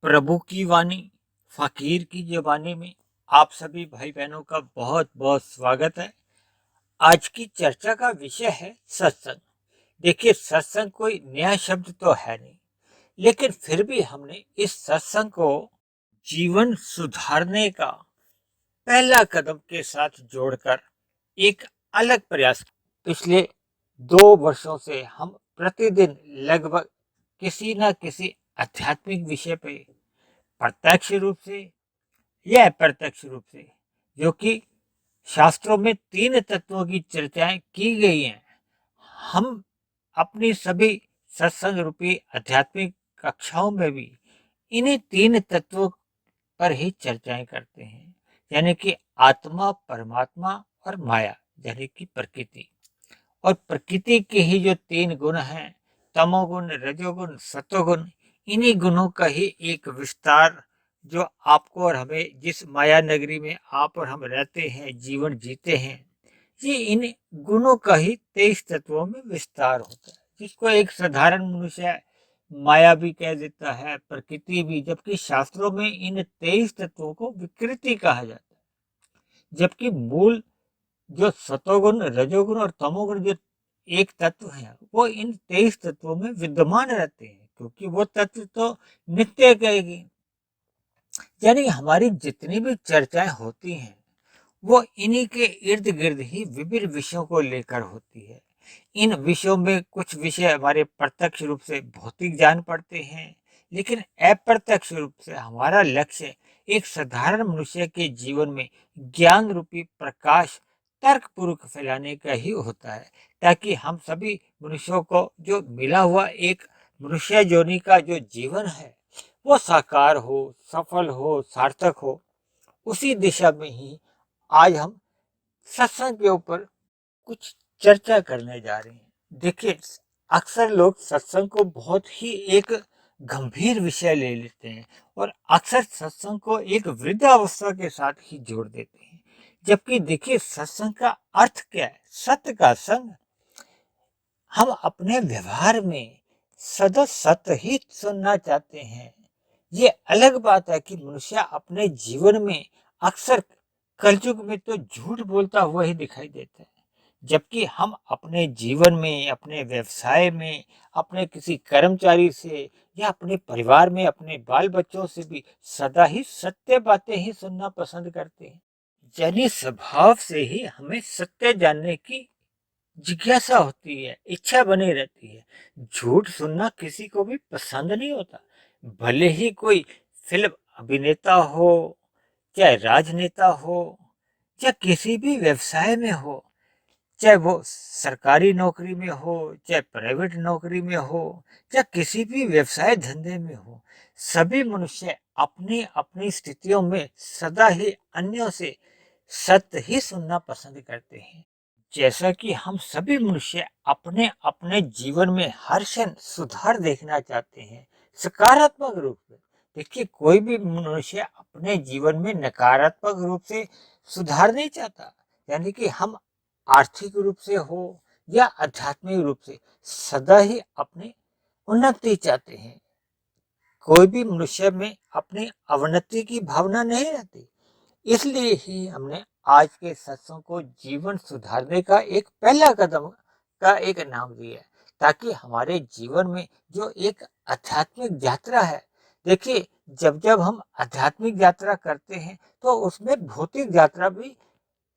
प्रभु की वाणी फकीर की ज़बानी में आप सभी भाई बहनों का बहुत बहुत स्वागत है। आज की चर्चा का विषय है सत्संग। देखिए, सत्संग कोई नया शब्द तो है नहीं, लेकिन फिर भी हमने इस सत्संग को जीवन सुधारने का पहला कदम के साथ जोड़कर एक अलग प्रयास। पिछले 2 वर्षों से हम प्रतिदिन लगभग किसी न किसी आध्यात्मिक विषय पे प्रत्यक्ष रूप से या अप्रत्यक्ष रूप से, जो कि शास्त्रों में 3 तत्वों की चर्चाएं की गई हैं, हम अपनी सभी सत्संग रूपी आध्यात्मिक कक्षाओं में भी इन्हीं 3 तत्वों पर ही चर्चाएं करते हैं, यानी कि आत्मा, परमात्मा और माया, यानी कि प्रकृति। और प्रकृति के ही जो 3 गुण हैं, तमोगुण, रजोगुण, सतोगुण, इन्हीं गुणों का ही एक विस्तार, जो आपको और हमें, जिस माया नगरी में आप और हम रहते हैं, जीवन जीते हैं, ये इन गुणों का ही 23 तत्वों में विस्तार होता है, जिसको एक साधारण मनुष्य माया भी कह देता है, प्रकृति भी, जबकि शास्त्रों में इन 23 तत्वों को विकृति कहा जाता है। जबकि मूल जो सतोगुण, रजोगुण और तमोगुण जो एक तत्व है, वो इन 23 तत्वों में विद्यमान रहते हैं, क्योंकि वो तत्व तो नित्य कहेगी। यानी हमारी जितनी भी चर्चाएं होती हैं, वो इन्हीं के इर्द गिर्द ही विभिन्न विषयों को लेकर होती है। इन विषयों में कुछ विषय हमारे प्रत्यक्ष रूप से भौतिक जान पड़ते हैं, लेकिन अप्रत्यक्ष रूप से हमारा लक्ष्य एक साधारण मनुष्य के जीवन में ज्ञान रूपी प्रकाश तर्कपूर्वक फैलाने का ही होता है, ताकि हम सभी मनुष्यों को जो मिला हुआ एक मनुष्य योनि का जो जीवन है, वो साकार हो, सफल हो, सार्थक हो। उसी दिशा में ही आज हम सत्संग के ऊपर कुछ चर्चा करने जा रहे हैं। देखिए, अक्सर लोग सत्संग को बहुत ही एक गंभीर विषय ले लेते हैं और अक्सर सत्संग को एक वृद्धावस्था के साथ ही जोड़ देते हैं। जबकि देखिए, सत्संग का अर्थ क्या है? सत्य का संग। हम अपने व्यवहार में सदा सत्य ही सुनना चाहते हैं। ये अलग बात है कि मनुष्य अपने जीवन में अक्सर कलयुग में तो झूठ बोलता हुआ ही दिखाई देता है, जबकि हम अपने जीवन में, अपने व्यवसाय में, अपने किसी कर्मचारी से या अपने परिवार में अपने बाल बच्चों से भी सदा ही सत्य बातें ही सुनना पसंद करते हैं। यानी स्वभाव से ही हमें सत्य जानने की जिज्ञासा होती है, इच्छा बनी रहती है। झूठ सुनना किसी को भी पसंद नहीं होता, भले ही कोई फिल्म अभिनेता हो, चाहे राजनेता हो, या किसी भी व्यवसाय में हो, चाहे वो सरकारी नौकरी में हो, चाहे प्राइवेट नौकरी में हो, या किसी भी व्यवसाय धंधे में हो। सभी मनुष्य अपनी अपनी स्थितियों में सदा ही अन्यों से सत्य ही सुनना पसंद करते हैं। जैसा कि हम सभी मनुष्य अपने अपने जीवन में हर क्षण सुधार देखना चाहते हैं, सकारात्मक रूप से। देखिए, कोई भी मनुष्य अपने जीवन में नकारात्मक रूप से सुधार नहीं चाहता। यानी कि हम आर्थिक रूप से हो या आध्यात्मिक रूप से सदा ही अपनी उन्नति चाहते हैं। कोई भी मनुष्य में अपनी अवनति की भावना नहीं रहती। इसलिए ही हमने आज के सत्संग को जीवन सुधारने का एक पहला कदम का एक नाम दिया है, ताकि हमारे जीवन में जो एक आध्यात्मिक यात्रा है, देखिए, जब जब हम आध्यात्मिक यात्रा करते हैं तो उसमें भौतिक यात्रा भी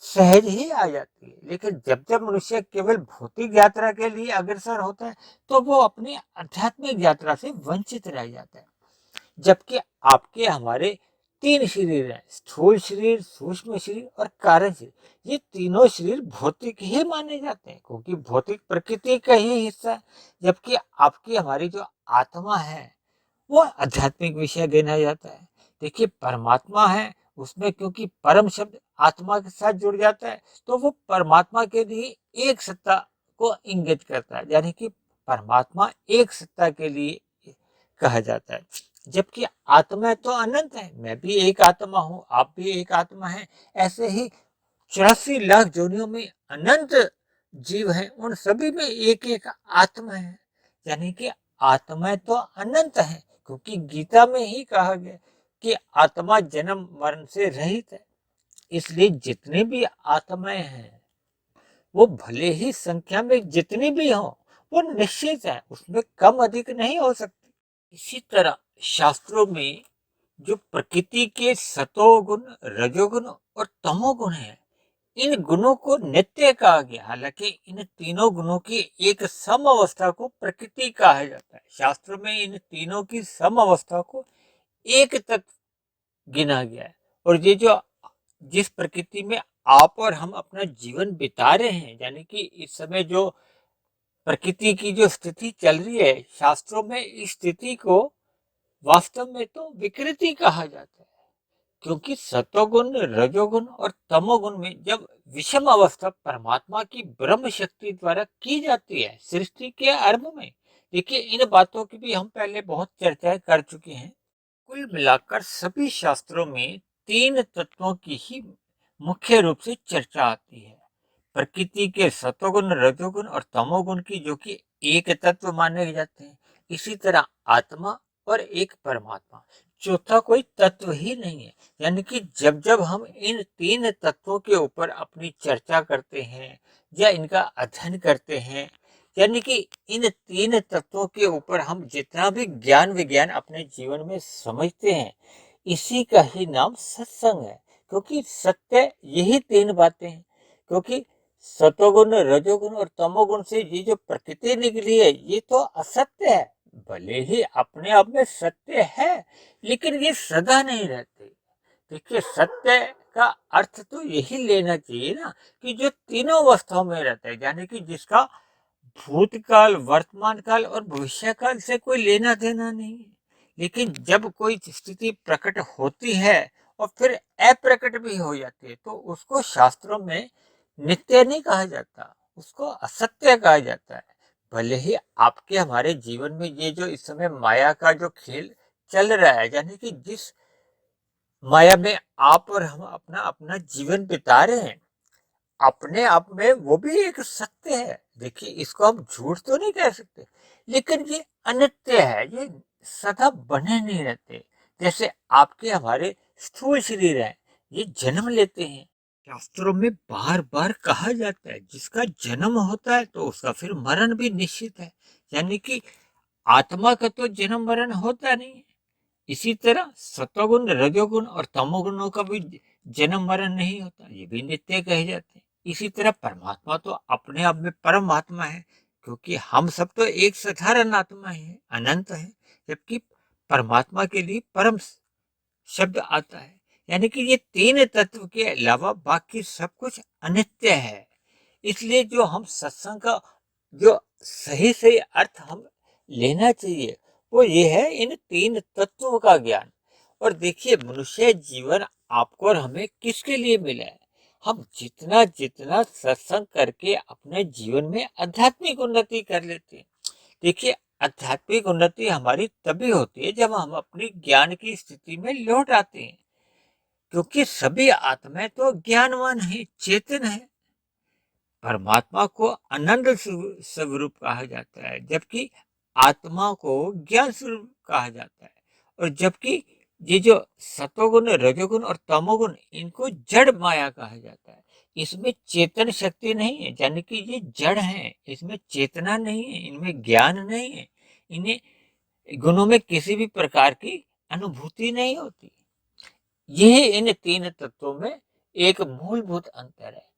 सहज ही आ जाती है। लेकिन जब जब मनुष्य केवल भौतिक यात्रा के लिए अग्रसर होता है, तो वो अपनी आध्यात्मिक यात्रा से वंचित रह जाता है। जबकि आपके हमारे 3 शरीर हैं, स्थूल शरीर, सूक्ष्म शरीर और कारण शरीर। ये तीनों शरीर भौतिक ही माने जाते हैं, क्योंकि भौतिक प्रकृति का ही हिस्सा है। जबकि आपकी हमारी जो आत्मा है, वो आध्यात्मिक विषय गिना जाता है। देखिए, परमात्मा है, उसमें क्योंकि परम शब्द आत्मा के साथ जुड़ जाता है, तो वो परमात्मा के लिए एक सत्ता को इंगित करता है, यानी कि परमात्मा एक सत्ता के लिए कहा जाता है। जबकि आत्मा तो अनंत है, मैं भी एक आत्मा हूँ, आप भी एक आत्मा है। ऐसे ही 84 लाख जोनियों में अनंत जीव हैं, उन सभी में एक एक आत्मा है। यानी कि आत्मा तो अनंत है, क्योंकि गीता में ही कहा गया कि आत्मा जन्म मरण से रहित है। इसलिए जितने भी आत्माएं हैं वो भले ही संख्या में जितनी भी हो, वो निश्चित है, उसमें कम अधिक नहीं हो सकती। इसी तरह शास्त्रों में जो प्रकृति के सतोगुण, रजोगुण और तमोगुण है, इन गुणों को नित्य कहा गया। हालांकि इन तीनों गुणों की एक सम अवस्था को प्रकृति कहा जाता है। शास्त्रों में इन तीनों की सम अवस्था को एक तत्व गिना गया है। और ये जो जिस प्रकृति में आप और हम अपना जीवन बिता रहे हैं, यानी कि इस समय जो प्रकृति की जो स्थिति चल रही है, शास्त्रों में इस स्थिति को वास्तव में तो विकृति कहा जाता है। क्योंकि सतोगुण, रजोगुण और तमोगुण में जब विषम अवस्था परमात्मा की ब्रह्म शक्ति द्वारा की जाती है सृष्टि के आरंभ में। देखिए, इन बातों की भी हम पहले बहुत चर्चाएं कर चुके हैं। कुल मिलाकर सभी शास्त्रों में तीन तत्वों की ही मुख्य रूप से चर्चा आती है। प्रकृति के सतोगुण, रजोगुण और तमोगुण की, जो कि एक तत्व माने जाते हैं। इसी तरह आत्मा और एक परमात्मा, चौथा कोई तत्व ही नहीं है। यानी कि जब जब हम इन तीन तत्वों के ऊपर अपनी चर्चा करते हैं या इनका अध्ययन करते हैं, यानी कि इन तीन तत्वों के ऊपर हम जितना भी ज्ञान विज्ञान अपने जीवन में समझते हैं, इसी का ही नाम सत्संग है। क्योंकि सत्य यही तीन बातें हैं। क्योंकि सतोगुण, रजोगुण और तमोगुण से ये जो प्रकृति निकली है, ये तो असत्य है। भले ही अपने आप में सत्य है, लेकिन ये सदा नहीं रहते। देखिए, सत्य का अर्थ तो यही लेना चाहिए ना, कि जो तीनों अवस्थाओं में रहता है, यानी कि जिसका भूतकाल, वर्तमान काल और भविष्य काल से कोई लेना देना नहीं है। लेकिन जब कोई स्थिति प्रकट होती है और फिर अप्रकट भी हो जाती है, तो उसको शास्त्रों में नित्य नहीं कहा जाता, उसको असत्य कहा जाता है। भले ही आपके हमारे जीवन में ये जो इस समय माया का जो खेल चल रहा है, यानी कि जिस माया में आप और हम अपना अपना जीवन बिता रहे हैं, अपने आप में वो भी एक सत्य है। देखिए, इसको हम झूठ तो नहीं कह सकते, लेकिन ये अनित्य है, ये सदा बने नहीं रहते। जैसे आपके हमारे स्थूल शरीर है, ये जन्म लेते हैं। शास्त्रों में बार बार कहा जाता है, जिसका जन्म होता है तो उसका फिर मरण भी निश्चित है। यानी कि आत्मा का तो जन्म मरण होता नहीं है। इसी तरह सतोगुण, रजोगुण और तमोगुणों का भी जन्म मरण नहीं होता, ये भी नित्य कहे जाते हैं। इसी तरह परमात्मा तो अपने आप में परमात्मा है, क्योंकि हम सब तो एक साधारण आत्मा है, अनंत है। जबकि परमात्मा के लिए परम शब्द आता है। यानी कि ये तीन तत्व के अलावा बाकी सब कुछ अनित्य है। इसलिए जो हम सत्संग का जो सही सही अर्थ हम लेना चाहिए, वो ये है इन तीन तत्वों का ज्ञान। और देखिए, मनुष्य जीवन आपको और हमें किसके लिए मिला है? हम जितना जितना सत्संग करके अपने जीवन में आध्यात्मिक उन्नति कर लेते हैं। देखिए, आध्यात्मिक उन्नति हमारी तभी होती है जब हम अपनी ज्ञान की स्थिति में लौट आते हैं। क्योंकि सभी आत्माएं तो ज्ञानवान है, चेतन है। परमात्मा को आनंद स्वरूप कहा जाता है, जबकि आत्मा को ज्ञान स्वरूप कहा जाता है। और जबकि ये जो सतोगुण, रजोगुण और तमोगुण, इनको जड़ माया कहा जाता है। इसमें चेतन शक्ति नहीं है, यानी कि ये जड़ है, इसमें चेतना नहीं है, इनमें ज्ञान नहीं है, इन्हें गुणों में किसी भी प्रकार की अनुभूति नहीं होती। यही इन तीन तत्वों में एक मूलभूत अंतर है।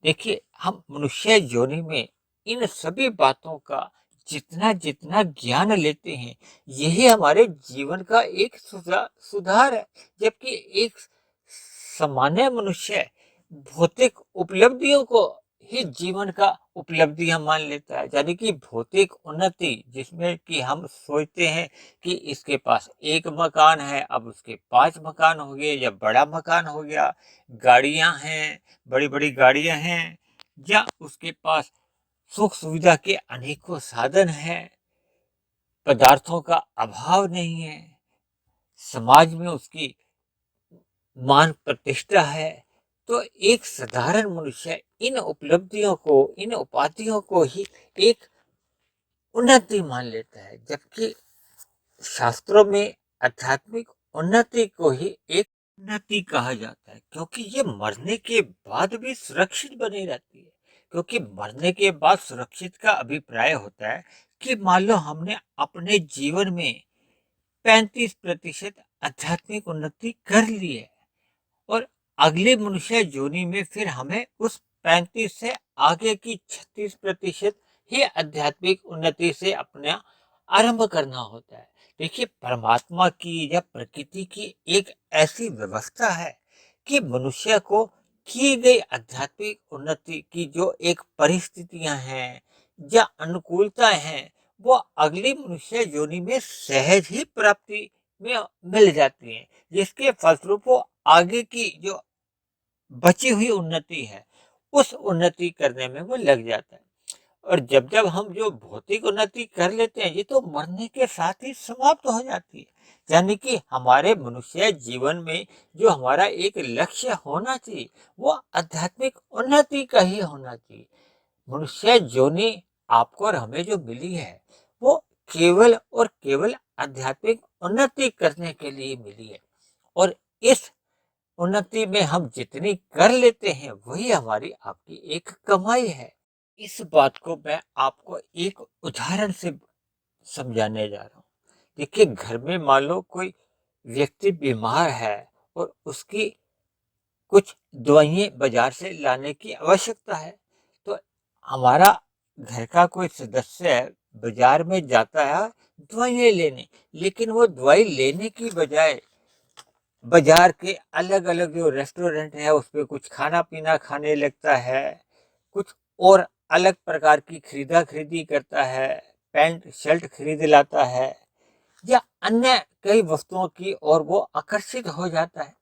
देखिए, हम मनुष्य योनि में इन सभी बातों का जितना जितना ज्ञान लेते हैं, यही हमारे जीवन का एक सुधार है। जबकि एक सामान्य मनुष्य भौतिक उपलब्धियों को ही जीवन का उपलब्धियां मान लेता है। यानी कि भौतिक उन्नति, जिसमें कि हम सोचते हैं कि इसके पास एक मकान है, अब उसके 5 मकान हो गए, या बड़ा मकान हो गया, गाड़ियां हैं, बड़ी बड़ी गाड़ियां हैं, या उसके पास सुख सुविधा के अनेकों साधन हैं, पदार्थों का अभाव नहीं है, समाज में उसकी मान प्रतिष्ठा है। तो एक साधारण मनुष्य इन उपलब्धियों को, इन उपाधियों को ही एक उन्नति मान लेता है। जबकि शास्त्रों में आध्यात्मिक उन्नति को ही एक उन्नति कहा जाता है, क्योंकि ये मरने के बाद भी सुरक्षित बनी रहती है। क्योंकि मरने के बाद सुरक्षित का अभिप्राय होता है कि मान लो हमने अपने जीवन में 35% आध्यात्मिक उन्नति कर ली है, और अगले मनुष्य योनि में फिर हमें उस 35 से आगे की 36% ही आध्यात्मिक उन्नति से अपना आरंभ करना होता है। देखिए, परमात्मा की या प्रकृति की एक ऐसी व्यवस्था है कि मनुष्य को की गई आध्यात्मिक उन्नति की जो एक परिस्थितियां हैं या अनुकूलताएं हैं, वो अगली मनुष्य योनि में सहज ही प्राप्ति में मिल जाती हैं, जिसके फलस्वरूप वो आगे की जो बची हुई उन्नति है, उस उन्नति करने में वो लग जाता है। और जब जब हम जो भौतिक उन्नति कर लेते हैं, ये तो मरने के साथ ही समाप्त हो जाती है। यानी कि हमारे मनुष्य जीवन में जो हमारा एक लक्ष्य होना चाहिए, वो आध्यात्मिक उन्नति का ही होना चाहिए। मनुष्य योनि आपको और हमें जो मिली है, वो केवल और केवल आध्यात्मिक उन्नति करने के लिए मिली है। और इस उन्नति में हम जितनी कर लेते हैं, वही हमारी आपकी एक कमाई है। इस बात को मैं आपको एक उदाहरण से समझाने जा रहा हूँ। देखिए, घर में मान लो कोई व्यक्ति बीमार है और उसकी कुछ दवाइयाँ बाजार से लाने की आवश्यकता है, तो हमारा घर का कोई सदस्य बाजार में जाता है दवाइयाँ लेने, लेकिन वो दवाई लेने की बजाय बाजार के अलग अलग जो रेस्टोरेंट है उस पे कुछ खाना पीना खाने लगता है, कुछ और अलग प्रकार की खरीदा खरीदी करता है, पैंट शर्ट खरीद लाता है या अन्य कई वस्तुओं की और वो आकर्षित हो जाता है,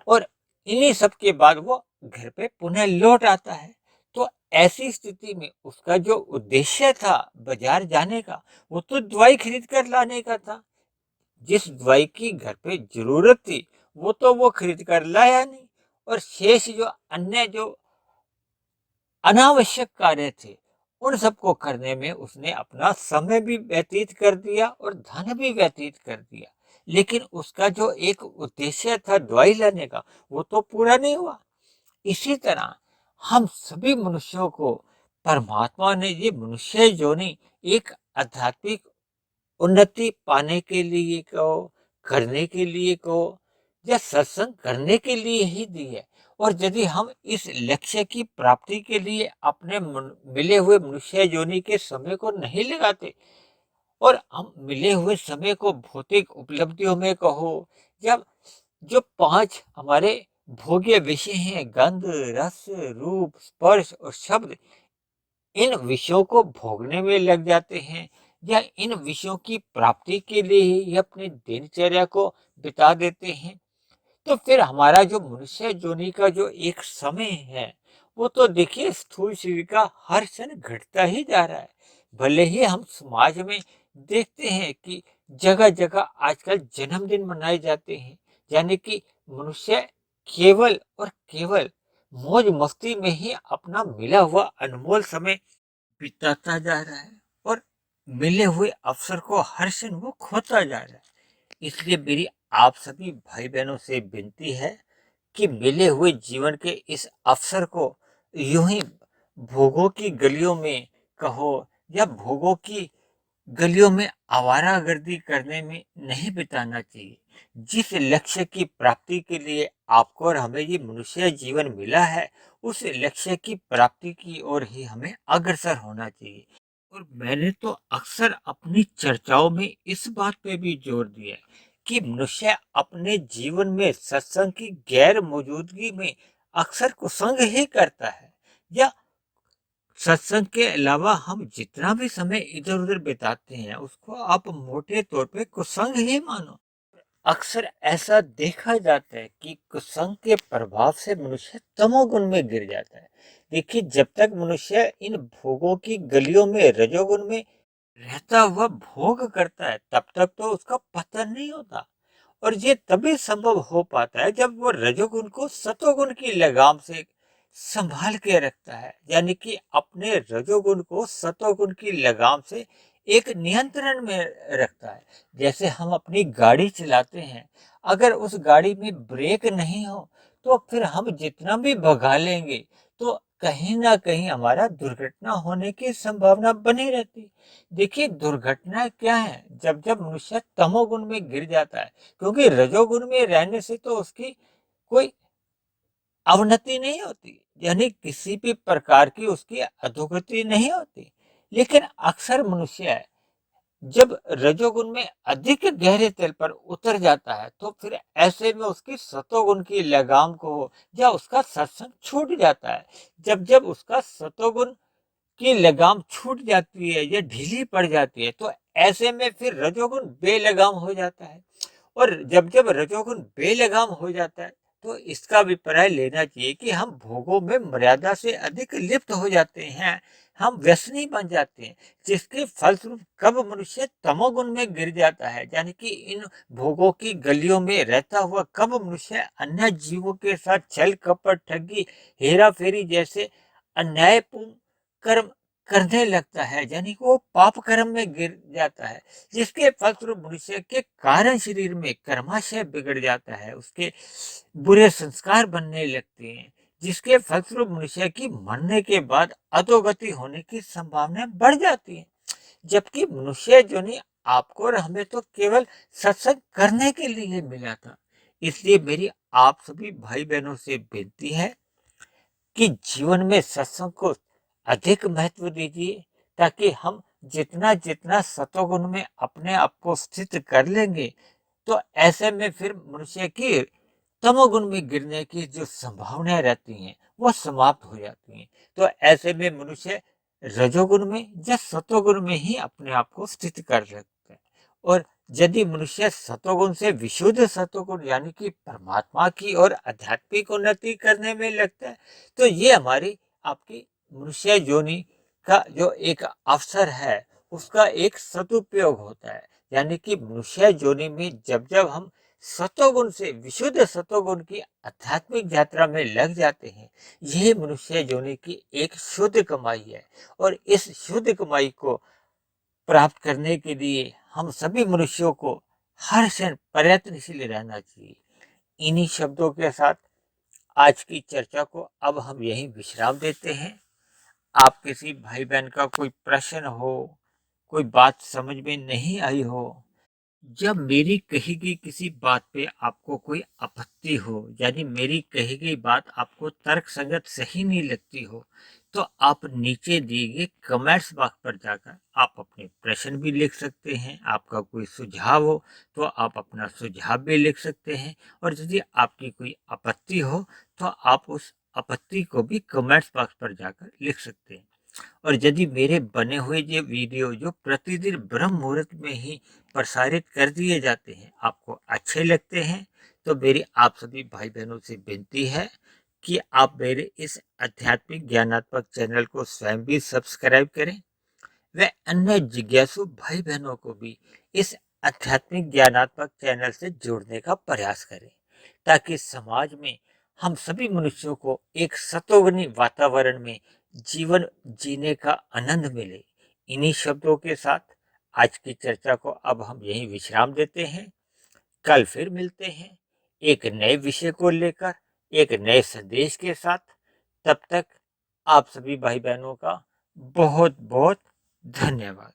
और इन्हीं सब के बाद वो घर पे पुनः लौट आता है। तो ऐसी स्थिति में उसका जो उद्देश्य था बाजार जाने का, वो तो दवाई खरीद कर लाने का था। जिस दवाई की घर पे जरूरत थी, वो तो वो खरीद कर लाया नहीं, और शेष जो अन्य जो अनावश्यक कार्य थे, उन सबको करने में उसने अपना समय भी व्यतीत कर दिया और धन भी व्यतीत कर दिया, लेकिन उसका जो एक उद्देश्य था दवाई लाने का, वो तो पूरा नहीं हुआ। इसी तरह हम सभी मनुष्यों को परमात्मा ने ये मनुष्य योनि एक आध्यात्मिक उन्नति पाने के लिए कहो, करने के लिए कहो, या सत्संग करने के लिए ही दी है। और यदि हम इस लक्ष्य की प्राप्ति के लिए अपने मिले हुए मनुष्य योनि के समय को नहीं लगाते, और हम मिले हुए समय को भौतिक उपलब्धियों में कहो, या जो 5 हमारे भोग्य विषय हैं, गंध, रस, रूप, स्पर्श और शब्द, इन विषयों को भोगने में लग जाते हैं, या इन विषयों की प्राप्ति के लिए ही अपनी दिनचर्या को बिता देते हैं, तो फिर हमारा जो मनुष्य योनि का जो एक समय है, वो तो देखिए स्थूल शरीर का हर क्षण घटता ही जा रहा है। भले ही हम समाज में देखते हैं कि जगह जगह आजकल जन्मदिन मनाए जाते हैं, यानी कि मनुष्य केवल और केवल मौज मस्ती में ही अपना मिला हुआ अनमोल समय बिताता जा रहा है, और मिले हुए अवसर को हर क्षण वो खोता जा रहा है। इसलिए मेरी आप सभी भाई बहनों से विनती है कि मिले हुए जीवन के इस अवसर को यूं ही भोगों की गलियों में कहो, या भोगों की गलियों में आवारागर्दी करने में नहीं बिताना चाहिए। जिस लक्ष्य की प्राप्ति के लिए आपको और हमें ये मनुष्य जीवन मिला है, उस लक्ष्य की प्राप्ति की ओर ही हमें अग्रसर होना चाहिए। और मैंने तो अक्सर अपनी चर्चाओं में इस बात पे भी जोर दिया है कि मनुष्य अपने जीवन में सत्संग की गैर मौजूदगी में अक्सर कुसंग ही करता है, या सत्संग के अलावा हम जितना भी समय इधर उधर बिताते हैं, उसको आप मोटे तौर पे कुसंग ही मानो। अक्सर ऐसा देखा जाता है कि कुसंग के प्रभाव से मनुष्य तमोगुण में गिर जाता है। देखिए, जब तक मनुष्य इन भोगों की गलियों में रजोगुण में रहता हुआ भोग करता है, तब तक तो उसका पतन नहीं होता। और ये तभी संभव हो पाता है जब वो रजोगुण को सतोगुण की लगाम से संभाल के रखता है, यानी कि अपने रजोगुण को सतोगुण की लगाम से एक नियंत्रण में रखता है। जैसे हम अपनी गाड़ी चलाते हैं, अगर उस गाड़ी में ब्रेक नहीं हो तो फिर हम जितना भी भगा लेंगे तो कहीं न कहीं हमारा दुर्घटना होने की संभावना बनी रहती है। देखिए दुर्घटना क्या है? जब मनुष्य तमोगुण में गिर जाता है, क्योंकि रजोगुण में रहने से तो उसकी कोई अवनति नहीं होती, यानी किसी भी प्रकार की उसकी अधोगति नहीं होती। लेकिन अक्सर मनुष्य जब रजोगुण में अधिक गहरे तल पर उतर जाता है तो फिर ऐसे में उसकी सतोगुण की लगाम को या उसका सत्संग छूट जाता है। जब उसका सतोगुण की लगाम छूट जाती है या ढीली पड़ जाती है तो ऐसे में फिर रजोगुण बेलगाम हो जाता है। और जब रजोगुण बेलगाम हो जाता है तो इसका अभिप्राय लेना चाहिए कि हम भोगों में मर्यादा से अधिक लिप्त हो जाते हैं, हम व्यसनी बन जाते हैं, जिसके फलस्वरूप कब मनुष्य तमोगुण में गिर जाता है, यानी कि इन भोगों की गलियों में रहता हुआ कब मनुष्य अन्य जीवों के साथ छल कपट ठगी हेरा फेरी जैसे अन्यायपूर्ण कर्म करने लगता है, यानी कि वो पाप कर्म में गिर जाता है, जिसके फलस्वरूप मनुष्य के कारण शरीर में कर्माशय बिगड़ जाता है, उसके बुरे संस्कार बनने लगते हैं, जिसके फलस्वरूप मनुष्य की मरने के बाद अधोगति होने की संभावना बढ़ जाती है। जबकि मनुष्य जो नहीं आपको और हमें तो केवल सत्संग करने के लिए मिला था। इसलिए मेरी आप सभी भाई बहनों से विनती है कि जीवन में सत्संग को अधिक महत्व दीजिए, ताकि हम जितना जितना सतोगुण में अपने आप को स्थित कर लेंगे तो ऐसे में फिर मनुष्य की तमोगुण में गिरने की जो संभावनाएं रहती हैं वो समाप्त हो जाती हैं। तो ऐसे में मनुष्य रजोगुण में या सतोगुण में ही अपने आप को स्थित कर सकता है। और यदि मनुष्य सतोगुण से विशुद्ध सतोगुण यानी कि परमात्मा की और आध्यात्मिक उन्नति करने में लगता है तो ये हमारी आपकी मनुष्य योनि का जो एक अवसर है उसका एक सदुपयोग होता है। यानी कि मनुष्य योनि में जब हम सतोगुण से विशुद्ध सतोगुण की आध्यात्मिक यात्रा में लग जाते हैं, यह मनुष्य योनि की एक शुद्ध कमाई है। और इस शुद्ध कमाई को प्राप्त करने के लिए हम सभी मनुष्यों को हर क्षण प्रयत्नशील रहना चाहिए। इन्हीं शब्दों के साथ आज की चर्चा को अब हम यहीं विश्राम देते हैं। आप किसी भाई बहन का कोई प्रश्न हो, कोई बात समझ में नहीं आई हो, जब मेरी कही गई किसी बात पे आपको कोई आपत्ति हो, यानी मेरी कही गई बात आपको तर्क संगत सही नहीं लगती हो, तो आप नीचे दिए गए कमेंट्स बॉक्स पर जाकर आप अपने प्रश्न भी लिख सकते हैं। आपका कोई सुझाव हो तो आप अपना सुझाव भी लिख सकते हैं। और यदि आपकी कोई आपत्ति हो तो आप उस आपत्ति को भी कमेंट्स बॉक्स पर जाकर लिख सकते हैं। और यदि मेरे बने हुए ये वीडियो जो प्रतिदिन ब्रह्म मुहूर्त में ही प्रसारित कर दिए जाते हैं आपको अच्छे लगते हैं तो मेरी आप सभी भाई बहनों से विनती है कि आप मेरे इस आध्यात्मिक ज्ञानात्मक चैनल को स्वयं भी सब्सक्राइब करें व अन्य जिज्ञासु भाई बहनों को भी इस आध्यात्मिक ज्ञानात्मक चैनल से जोड़ने का प्रयास करें, ताकि समाज में हम सभी मनुष्यों को एक सतोगुणी वातावरण में जीवन जीने का आनंद मिले। इन्हीं शब्दों के साथ आज की चर्चा को अब हम यहीं विश्राम देते हैं। कल फिर मिलते हैं एक नए विषय को लेकर, एक नए संदेश के साथ। तब तक आप सभी भाई बहनों का बहुत बहुत धन्यवाद।